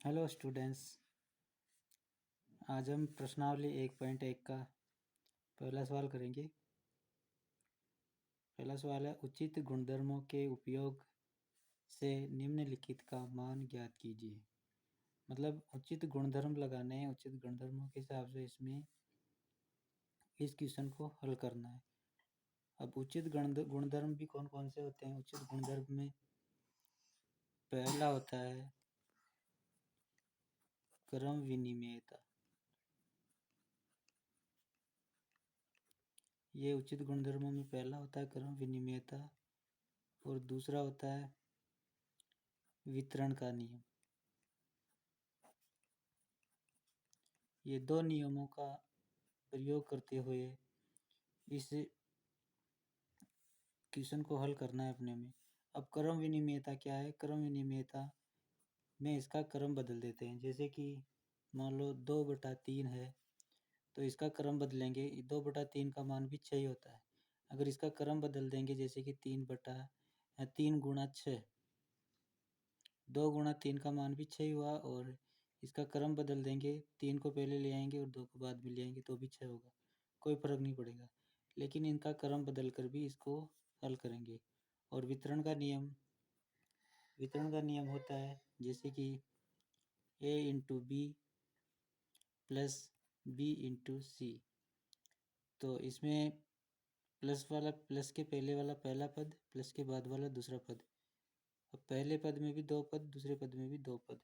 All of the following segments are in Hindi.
Hello students. आज हम प्रश्नावली 1.1 का पहला सवाल करेंगे। पहला सवाल है, उचित गुणधर्मों के उपयोग से निम्नलिखित का मान ज्ञात कीजिए। मतलब उचित गुणधर्म लगाने हैं, उचित गुणधर्मों के हिसाब से इसमें इस क्वेश्चन को हल करना है। अब उचित गुणधर्म भी कौन कौन से होते हैं? उचित गुणधर्म में पहला होता है क्रम विनिमेयता। ये उचित गुणधर्मों में पहला होता है क्रम विनिमेयता, और दूसरा होता है वितरण का नियम। ये दो नियमों का प्रयोग करते हुए इस क्वेश्चन को हल करना है अपने में। अब क्रम विनिमेयता क्या है? क्रम विनिमेयता में इसका क्रम बदल देते हैं। जैसे कि मान लो 2/3 है, तो इसका क्रम बदलेंगे। 2/3 का मान भी 6 ही होता है। अगर इसका क्रम बदल देंगे, जैसे कि 3/3 × 6, 2 × 3 का मान भी 6 हुआ, और इसका क्रम बदल देंगे। 3 को पहले ले आएंगे और 2 को बाद में ले आएंगे तो भी 6 होगा, कोई फर्क नहीं पड़ेगा। लेकिन इनका क्रम बदल कर भी इसको हल करेंगे। और वितरण का नियम होता है जैसे कि a×b प्लस b×c। तो इसमें प्लस के पहले वाला पहला पद, प्लस के बाद वाला दूसरा पद। अब पहले पद में भी 2 पद, दूसरे पद में भी 2 पद।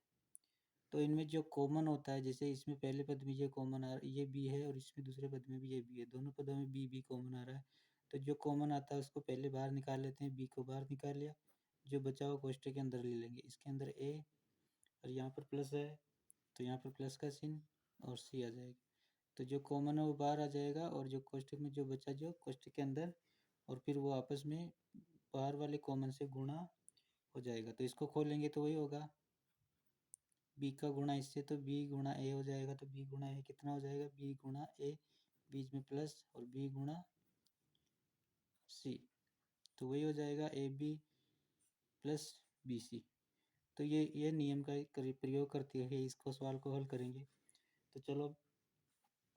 तो इनमें जो कॉमन होता है, जैसे इसमें पहले पद में ये कॉमन आ रहा है, ये बी है, और इसमें दूसरे पद में भी ये बी है। दोनों पदों में बी कॉमन आ रहा है। तो जो कॉमन आता है उसको पहले बाहर निकाल लेते हैं। बी को बाहर निकाल लिया, जो बचा हुआ कोष्ठक के अंदर ले लेंगे। इसके अंदर ए, और यहाँ पर प्लस है तो यहाँ पर प्लस का चिन्ह, और सी आ जाएगा। तो जो कॉमन है वो बाहर आ जाएगा, और जो कोष्ठक में जो बचा जो कोष्ठक के अंदर, और फिर वो आपस में बाहर वाले कॉमन से गुणा हो जाएगा। तो इसको खोलेंगे तो वही होगा, बी का गुणा इससे, तो बी गुणा ए हो जाएगा। तो बी गुणा ए कितना हो जाएगा? बी गुणा ए, बीच में प्लस, और बी गुणा सी, तो वही हो जाएगा A B plus B C. तो ये नियम का प्रयोग करते हुए इसको सवाल को हल करेंगे। तो चलो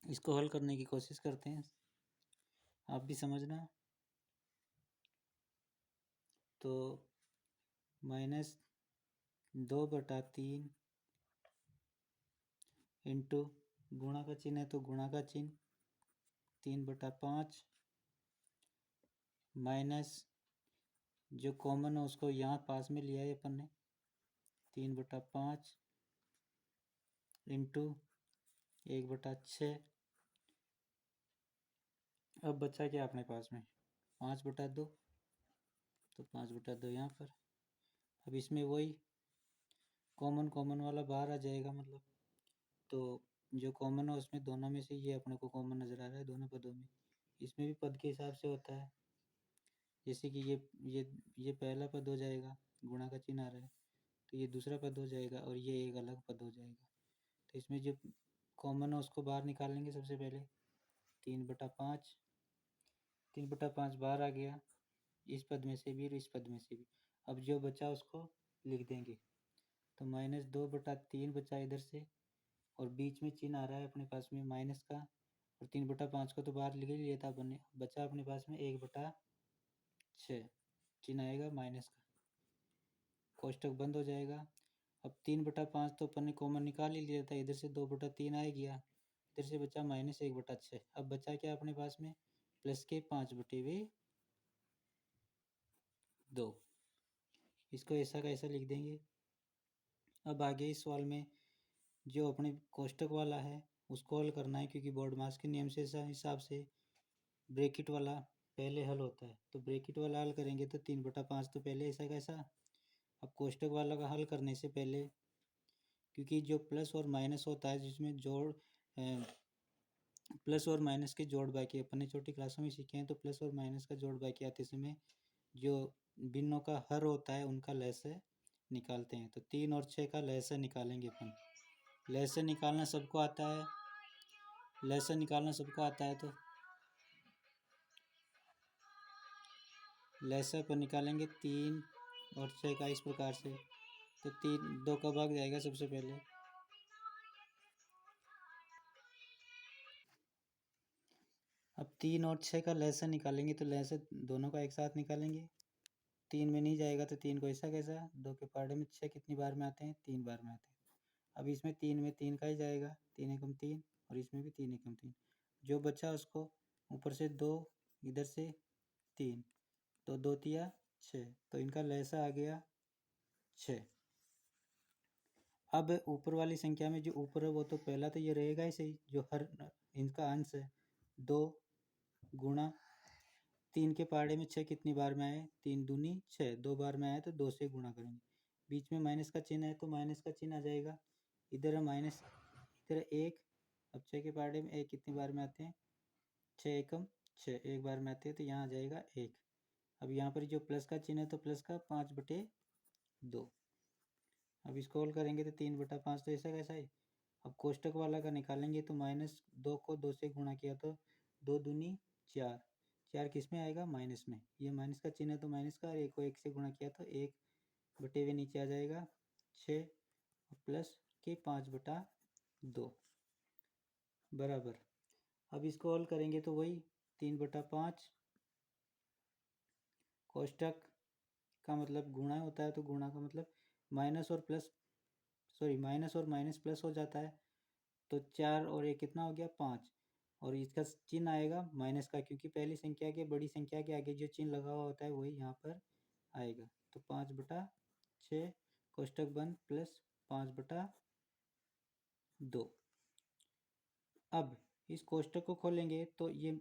इसको हल करने की कोशिश करते हैं, आप भी समझना। तो -2/3 इंटू, गुणा का चिन्ह है तो गुणा का चिन्ह, 3/5 माइनस, जो कॉमन है उसको यहाँ पास में लिया है अपन ने, 3/5 इंटू 1/6। अब बचा क्या अपने पास में? 5/2, तो 5/2 यहाँ पर। अब इसमें वही कॉमन वाला बाहर आ जाएगा, मतलब तो जो कॉमन है उसमें दोनों में से ये अपने को कॉमन नज़र आ रहा है दोनों पदों में। इसमें भी पद के हिसाब से होता है, जैसे कि ये पहला पद हो जाएगा, गुणा का चिन्ह आ रहा है, तो ये दूसरा पद हो जाएगा, और ये एक अलग पद हो जाएगा। तो इसमें जो कॉमन है उसको बाहर निकालेंगे सबसे पहले। 3/5, 3/5 बाहर आ गया, इस पद में से भी और इस पद में से भी। अब जो बचा उसको लिख देंगे। तो -2/3 बचा इधर से, और बीच में चिन्ह आ रहा है अपने पास में माइनस का, और 3/5 को तो बाहर लिख ही लिया था अपन ने। बचा अपने पास में 1/6, चिन्ह आएगा माइनस का, कोष्टक बंद हो जाएगा। अब 3/5 तो अपन ने कॉमन निकाल ही लिया था, इधर से 2/3 आ गया, इधर से बचा -1/6। अब बचा क्या अपने पास में? प्लस के 5/2। इसको ऐसा का ऐसा लिख देंगे। अब आगे इस सवाल में जो अपने कोष्टक वाला है उसको हल करना है, क्योंकि बोर्ड मास के नियम से हिसाब से ब्रैकेट वाला पहले हल होता है। तो ब्रैकेट वाला हल करेंगे तो 3/5 तो पहले ऐसा कैसा। अब कोष्टक वाला का हल करने से पहले, क्योंकि जो प्लस और माइनस होता है जिसमें जोड़ प्लस और माइनस के जोड़ बाकी अपन ने छोटी क्लासों में सीखे हैं, तो प्लस और माइनस का जोड़ बाकी आते समय जो भिन्नों का हर होता है उनका लहस्य निकालते हैं। तो 3 और 6 का लहस्य निकालेंगे अपन। लहस्य निकालना सबको आता है, लहस्य निकालना सबको आता है। तो लहस्य पर निकालेंगे 3 और 6 का इस प्रकार से। तो 2 का भाग जाएगा सबसे पहले। अब 3 और 6 का लहसा निकालेंगे, तो लहसा दोनों का एक साथ निकालेंगे। 3 में नहीं जाएगा तो 3 को ऐसा कैसा, 2 के पहाड़े में 6 कितनी बार में आते हैं, 3 बार में आते हैं। अब इसमें 3 में 3 का ही जाएगा, 3 एकम 3, और इसमें भी 3 एकम 3। जो बचा उसको ऊपर से 2, इधर से 3, तो 2 तिया 6, तो इनका लहसा आ गया 6। अब ऊपर वाली संख्या में जो ऊपर है वो तो पहला तो ये रहेगा ही सही, जो हर इनका अंश है। 2 गुणा 3 के पहाड़े में 6 कितनी बार में आए, 3 दूनी 6, 2 बार में आए तो 2 से गुणा करेंगे। बीच में माइनस का चिन्ह है तो माइनस का चिन्ह आ जाएगा। इधर है माइनस, इधर 1। अब 6 के पहाड़े में 1 कितनी बार में आते हैं, 6 एकम 6, एक बार में आते हैं, तो यहाँ आ जाएगा 1। अब यहाँ पर जो प्लस का चिन्ह है तो प्लस का 5/2। अब इसको हल करेंगे तो 3/5, तो ऐसा कैसा है। अब कोष्टक वाला का निकालेंगे तो -2 को 2 से गुणा किया तो 2 दूनी 4, 4 किस में आएगा, माइनस में। ये माइनस का चिन्ह है तो माइनस का, और 1 को 1 से गुणा किया तो 1/2 नीचे आ जाएगा 6, प्लस के 5/2 बराबर। अब इसको हल करेंगे तो वही 3/5, कोष्टक का मतलब गुणा होता है, तो गुणा का मतलब माइनस और प्लस, सॉरी माइनस और माइनस प्लस हो जाता है, तो 4 और 1 कितना हो गया, 5। और इसका चिन्ह आएगा माइनस का, क्योंकि पहली संख्या के बड़ी संख्या के आगे जो चिन्ह लगा हुआ होता है वही यहाँ पर आएगा। तो 5/6 कोष्टक बंद प्लस 5/2। अब इस कोष्टक को खोलेंगे तो ये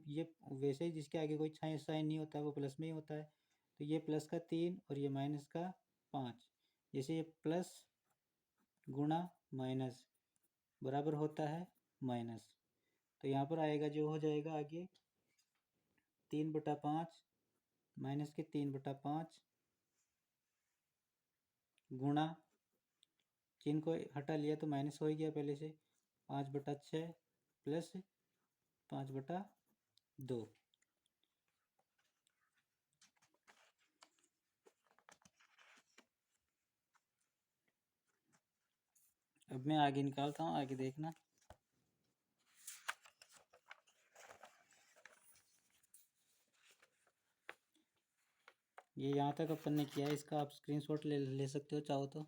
वैसे ही जिसके आगे कोई साइन नहीं होता है वो प्लस में ही होता है, तो ये प्लस का 3 और ये माइनस का 5। जैसे ये प्लस गुणा माइनस बराबर होता है माइनस, तो यहाँ पर आएगा जो हो जाएगा आगे 3/5 माइनस के 3/5 गुणा, चिन्ह को हटा लिया तो माइनस हो ही गया पहले से, 5/6 प्लस 5/2। अब मैं आगे निकालता हूँ, आगे देखना। ये यहाँ तक अपन ने किया है, इसका आप स्क्रीनशॉट ले सकते हो चाहो तो।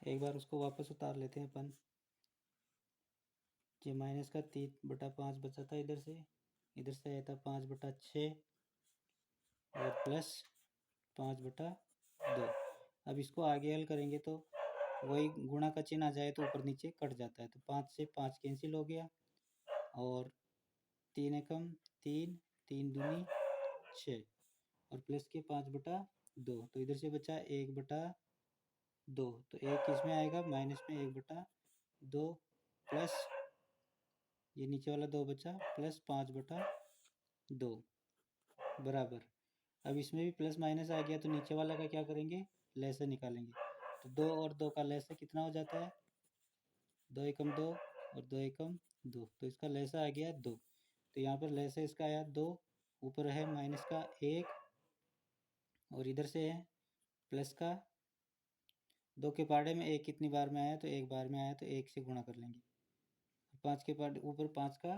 एक बार उसको वापस उतार लेते हैं अपन। ये माइनस का 3/5 बचा था, इधर से आया था 5/6 और प्लस 5/2। अब इसको आगे हल करेंगे तो वही गुणा का चिन्ह आ जाए तो ऊपर नीचे कट जाता है, तो 5 से 5 कैंसिल हो गया, और 3 एकम 3, 3 दूनी 6, और प्लस के 5/2, तो इधर से बचा 1/2, तो 1 किस में आएगा, माइनस में 1/2, प्लस ये नीचे वाला 2 बचा प्लस 5/2 बराबर। अब इसमें भी प्लस माइनस आ गया तो नीचे वाला का क्या करेंगे, लहसा निकालेंगे। तो 2 और 2 का लहसा कितना हो जाता है, 2 एकम 2 और 2 एकम 2, तो इसका लहसा आ गया 2। तो यहाँ पर लहसा इसका आया 2, ऊपर है माइनस का 1 और इधर से है प्लस का 2 के पहाड़े में 1 कितनी बार में आया, तो 1 बार में आया, तो 1 से गुणा कर लेंगे। 5 के पहाड़े ऊपर 5 का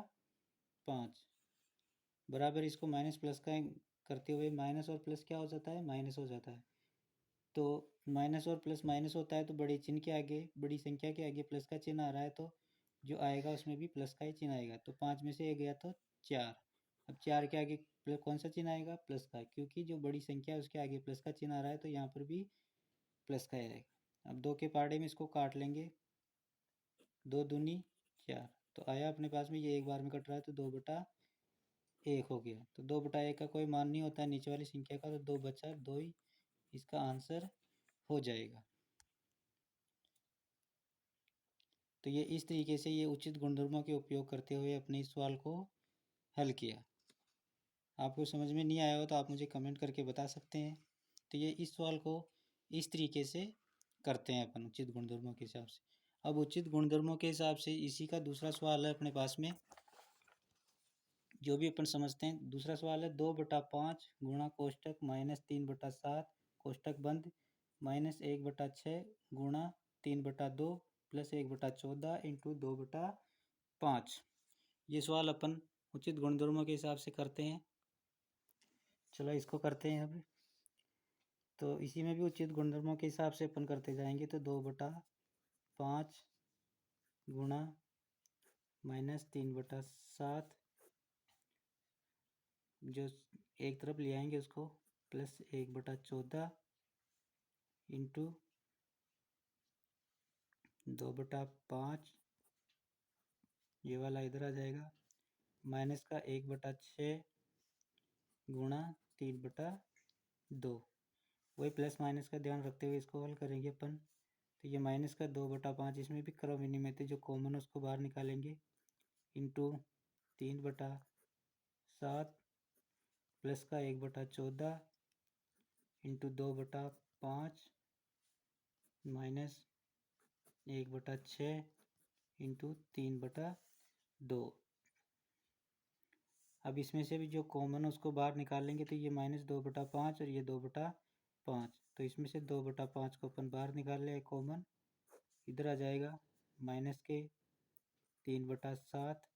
5 बराबर, इसको माइनस प्लस का करते हुए माइनस और प्लस क्या हो जाता है, माइनस हो जाता है। तो माइनस और प्लस माइनस होता है तो बड़े चिन्ह के आगे, बड़ी संख्या के आगे प्लस का चिन्ह आ रहा है, तो जो आएगा उसमें भी प्लस का ही चिन्ह आएगा। तो 5 में से 1 गया तो 4। अब 4 के आगे कौन सा चिन्ह आएगा, प्लस का, क्योंकि जो बड़ी संख्या है उसके आगे प्लस का चिन्ह आ रहा है, तो यहाँ पर भी प्लस का आएगा। अब 2 के पहाड़े में इसको काट लेंगे, 2 दूनी 4, तो आया अपने पास में, ये एक बार में कट रहा है तो 2/1 हो गया। तो 2/1 का कोई मान नहीं होता है नीचे वाली संख्या का, तो 2 बचा, 2 ही इसका आंसर हो जाएगा। तो ये इस तरीके से ये उचित गुणधर्मों के उपयोग करते हुए अपने इस सवाल को हल किया। आपको समझ में नहीं आया हो तो आप मुझे कमेंट करके बता सकते हैं। तो ये इस सवाल को इस तरीके से करते हैं अपन उचित गुणधर्मों के हिसाब से। अब उचित गुणधर्मों के हिसाब से इसी का दूसरा सवाल है अपने पास में, जो भी अपन समझते हैं। दूसरा सवाल है 2/5 गुणा कोष्टक -3/7 कोष्टक बंद -1/6 गुणा 3/2 प्लस 1/14 इंटू 2/5। ये सवाल अपन उचित गुणधर्मों के हिसाब से करते हैं। चलो इसको करते हैं अब। तो इसी में भी उचित गुणधर्मों के हिसाब से अपन करते जाएंगे। तो 2/5 गुणा -3/7 जो एक तरफ ले आएंगे उसको प्लस 1/14 इंटू 2/5, ये वाला इधर आ जाएगा, माइनस का 1/6 गुणा 3/2। वही प्लस माइनस का ध्यान रखते हुए इसको हल करेंगे अपन। तो ये माइनस का 2/5, इसमें भी क्रम विनिमय थे जो कॉमन उसको बाहर निकालेंगे, इंटू 3/7 प्लस का 1/14 इंटू 2/5 माइनस 1/6 इंटू 3/2। अब इसमें से भी जो कॉमन है उसको बाहर निकालेंगे। तो ये -2/5 और ये 2/5, तो इसमें से 2/5 को अपन बाहर निकाल ले कॉमन, इधर आ जाएगा माइनस के 3/7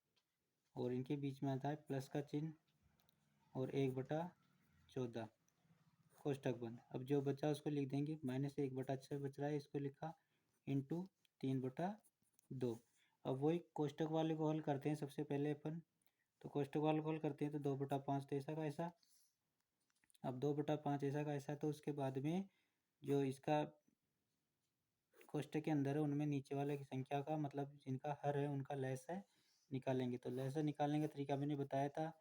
और इनके बीच में आता है प्लस का चिन्ह और 1/14 कोष्टक बंद। अब जो बचा उसको लिख देंगे, -1/6 बच रहा है, इसको लिखा इंटू 3/2। अब वही कोष्टक वाले को हल करते हैं सबसे पहले अपन। तो कोष्टक वाले को हल करते हैं तो 2/5 तो ऐसा का ऐसा। अब 2/5 ऐसा का ऐसा, तो उसके बाद में जो इसका कोष्टक के अंदर है उनमें नीचे वाले की संख्या का मतलब जिनका हर है उनका लसाअ निकालेंगे। तो लसाअ निकालने का तरीका मैंने बताया था,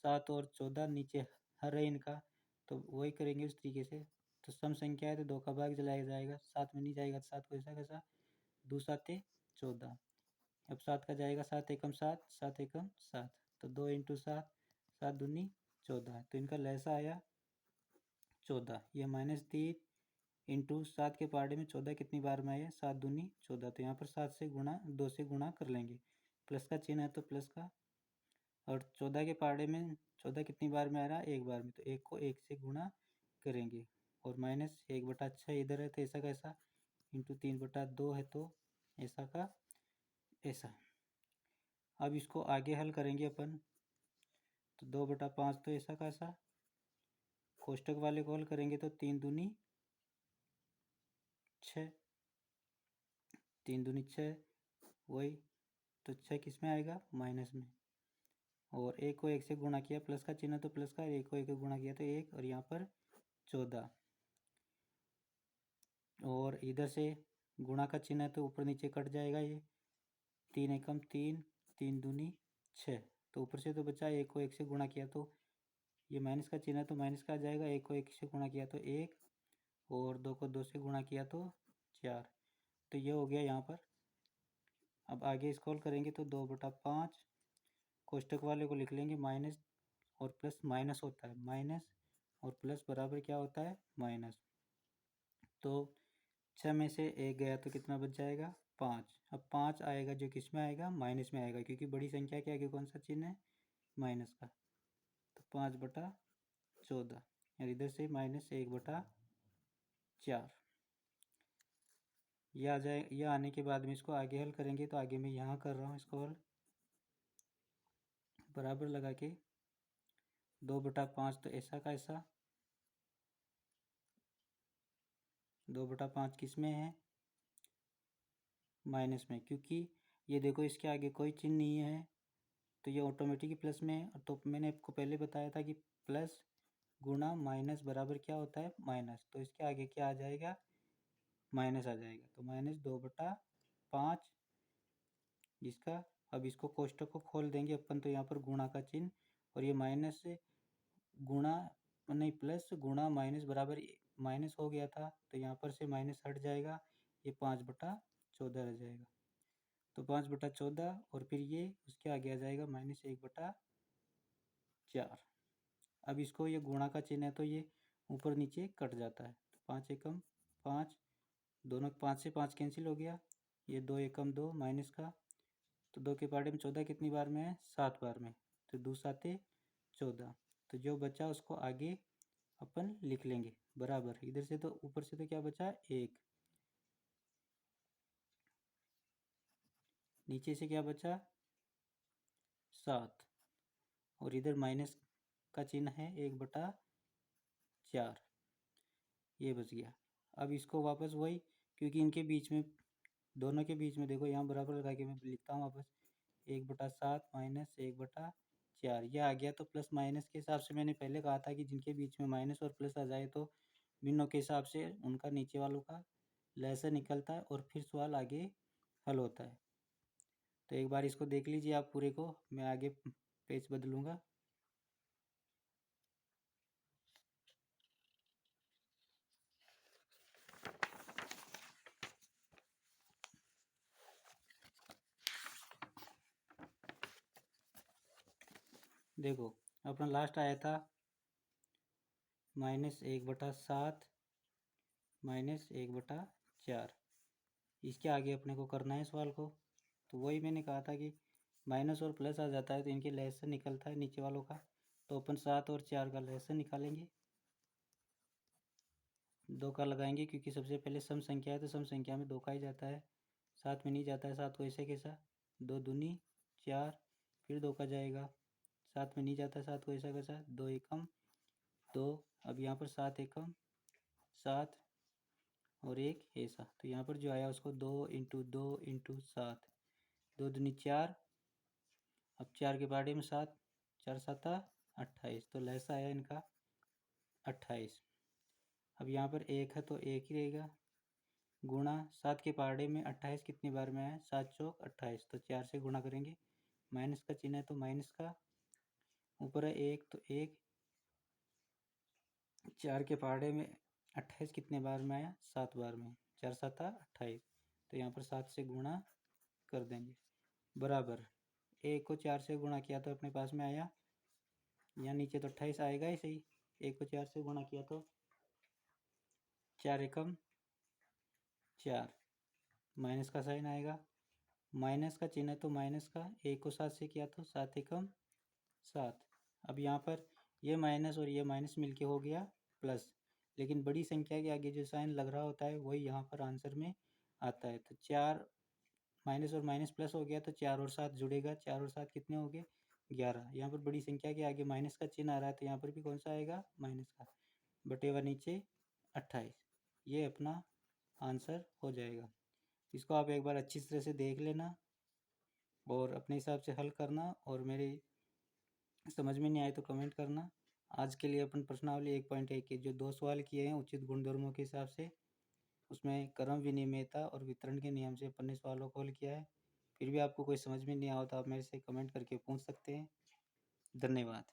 7 और 14 नीचे हर है इनका, तो वही करेंगे उस तरीके से। तो सम संख्या है तो 2 का भाग जलाया जाएगा, 7 में नहीं जाएगा तो 7 को ऐसा कैसा 2 7 14। अब 7 का जाएगा 7 एकम 7, 7 एकम 7, तो 2 इंटू 7, 7 दूनी 14। तो इनका लसाअ आया 14। ये -3 इंटू 7 के पहाड़े में 14 कितनी बार में आया, 7 दूनी 14। तो यहाँ पर 7 से गुणा 2 से गुणा कर लेंगे, प्लस का चिन्ह है तो प्लस का, और 14 के पहाड़े में 14 कितनी बार में आ रहा है, एक बार में, तो एक को 1 से गुणा करेंगे। और -1/6 इधर है तो ऐसा का ऐसा, इंटू 3/2 है तो ऐसा का ऐसा। अब इसको आगे हल करेंगे अपन। तो 2/5 तो ऐसा का ऐसा, कोष्टक वाले को हल करेंगे तो 3 दूनी 6, 3 दूनी 6, वही तो 6 किस में आएगा, माइनस में। और 1 को 1 से गुणा किया, प्लस का चिन्ह तो प्लस का, 1 को 1 गुणा किया तो 1, और यहाँ पर 14। और इधर से गुणा का चिन्ह है तो ऊपर नीचे कट जाएगा, ये 3 एकम 3, 3 दूनी 6, तो ऊपर से तो बचा, 1 को 1 से गुणा किया तो ये माइनस का चिन्ह है तो माइनस का आ जाएगा, 1 को 1 से गुणा किया तो 1, और 2 को 2 से गुणा किया तो 4। तो ये हो गया यहाँ पर। अब आगे स्क्रॉल करेंगे तो 2/5 कोष्टक वाले को लिख लेंगे, माइनस और प्लस माइनस होता है, माइनस और प्लस बराबर क्या होता है, माइनस। तो 6 में से 1 गया तो कितना बच जाएगा, 5। अब 5 आएगा जो किस में आएगा, माइनस में आएगा, क्योंकि बड़ी संख्या के आगे कौन सा चिन्ह है, माइनस का। तो 5/14, और इधर से -1/4। यह आ जाए, यह आने के बाद में इसको आगे हल करेंगे। तो आगे मैं यहाँ कर रहा हूँ इसको हल, बराबर लगा के 2/5 तो ऐसा का ऐसा, 2/5 किस में है, माइनस में, क्योंकि ये देखो इसके आगे कोई चिन्ह नहीं है तो ये ऑटोमेटिक प्लस में है। तो मैंने आपको पहले बताया था कि प्लस गुणा माइनस बराबर क्या होता है, माइनस। तो इसके आगे क्या आ जाएगा, माइनस आ जाएगा। तो -2/5 इसका। अब इसको कोष्टक को खोल देंगे अपन, तो यहाँ पर गुणा का चिन्ह, और ये माइनस से गुणा नहीं प्लस गुणा माइनस बराबर माइनस हो गया था, तो यहाँ पर से माइनस हट जाएगा, ये 5/14 रह जाएगा। तो 5/14, और फिर ये उसके आगे आ जाएगा -1/4। अब इसको ये गुणा का चिन्ह है तो ये ऊपर नीचे कट जाता है, तो 5 एकम 5, दोनों 5 से 5 कैंसिल हो गया, ये 2 एकम 2 माइनस का, तो 2 के पहाड़े में 14 कितनी बार में है? 7 बार में, तो 2 साते 14। तो जो बचा उसको आगे अपन लिख लेंगे बराबर। इधर से तो ऊपर से तो क्या बचा? 1। नीचे से क्या बचा? 7। और इधर माइनस का चिन्ह है 1/4, ये बच गया। अब इसको वापस वही, क्योंकि इनके बीच में, दोनों के बीच में देखो यहाँ बराबर लगा के मैं लिखता हूँ वापस, 1/7 माइनस 1/4 ये आ गया। तो प्लस माइनस के हिसाब से मैंने पहले कहा था कि जिनके बीच में माइनस और प्लस आ जाए तो भिन्नों के हिसाब से उनका नीचे वालों का लहसा निकलता है और फिर सवाल आगे हल होता है। तो एक बार इसको देख लीजिए आप पूरे को, मैं आगे पेज बदलूँगा। देखो अपना लास्ट आया था -1/7 माइनस 1/4। इसके आगे अपने को करना है सवाल को। तो वही मैंने कहा था कि माइनस और प्लस आ जाता है तो इनके लहसन निकलता है नीचे वालों का। तो अपन 7 और 4 का लहसन निकालेंगे, 2 का लगाएंगे क्योंकि सबसे पहले सम संख्या है तो सम संख्या में 2 का ही जाता है, 7 में नहीं जाता है। 7 को ऐसे कैसा, 2 दूनी 4, फिर 2 का जाएगा, 7 में नहीं जाता है। 7 को ऐसा कैसा, 2 एकम 2। अब यहाँ पर 7 एकम 7 और 1 ऐसा, तो यहाँ पर जो आया उसको 2 इंटू 2 इंटू 7, 2 दूनी 4। अब 4 के पहाड़े में 7, 4 7 28, तो लहसा आया इनका 28। अब यहाँ पर 1 है तो 1 ही रहेगा, गुणा 7 के पहाड़े में 28 कितनी बार में है? 7 चौक 28, तो 4 से गुणा करेंगे। माइनस का चिन्ह है तो माइनस का, ऊपर है 1 तो 1, 4 के पहाड़े में 28 कितने बार में आया? 7 बार में, 4 7 28, तो यहाँ पर 7 से गुणा कर देंगे बराबर। 1 को 4 से गुणा किया तो अपने पास में आया, यहाँ नीचे तो 28 आएगा ही सही। 1 को 4 से गुणा किया तो 4 एकम 4, माइनस का साइन आएगा, माइनस का चिन्ह है तो माइनस का। 1 को 7 से किया तो 7 एकम 7। अब यहाँ पर ये माइनस और ये माइनस मिलके हो गया प्लस, लेकिन बड़ी संख्या के आगे जो साइन लग रहा होता है वही यहाँ पर आंसर में आता है। तो 4 माइनस और माइनस प्लस हो गया तो 4 और 7 जुड़ेगा, 4 और 7 कितने हो गए? 11। यहाँ पर बड़ी संख्या के आगे माइनस का चिन्ह आ रहा है तो यहाँ पर भी कौन सा आएगा? माइनस का, बटेवा नीचे 28। ये अपना आंसर हो जाएगा। इसको आप एक बार अच्छी तरह से देख लेना और अपने हिसाब से हल करना, और मेरे समझ में नहीं आए तो कमेंट करना। आज के लिए अपन प्रश्नावली 1.1 के जो 2 सवाल किए हैं उचित गुणधर्मों के हिसाब से, उसमें क्रम विनिमेयता और वितरण के नियम से अपन ने सवालों को हल किया है। फिर भी आपको कोई समझ में नहीं आया तो आप मेरे से कमेंट करके पूछ सकते हैं। धन्यवाद।